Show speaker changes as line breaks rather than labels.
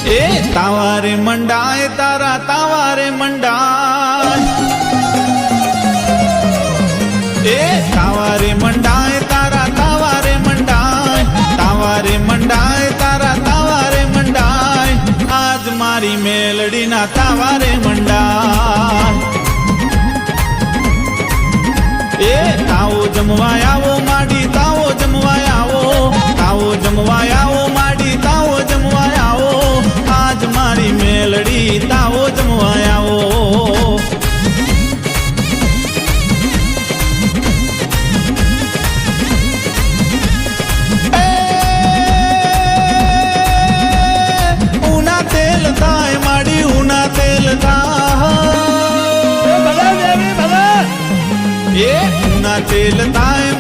એ તાવારે મંડાય તારા તાવારે મંડાય એ તાવારે મંડાય તારા તાવારે મંડાય તાવારે મંડાય તારા તાવારે મંડાય આજ મારી મેલડીના તાવારે મંડાય એ તાવો જમવા આવો માડી તાવો જમવા આવો તાવો જમવા આવો માડી તાવો જમવા આવો આજ મારી મેલડી તાવો જમવા આવો ઉના તેલ થાય માડી ઉના તેલ થાય એ ઉના તેલ થાય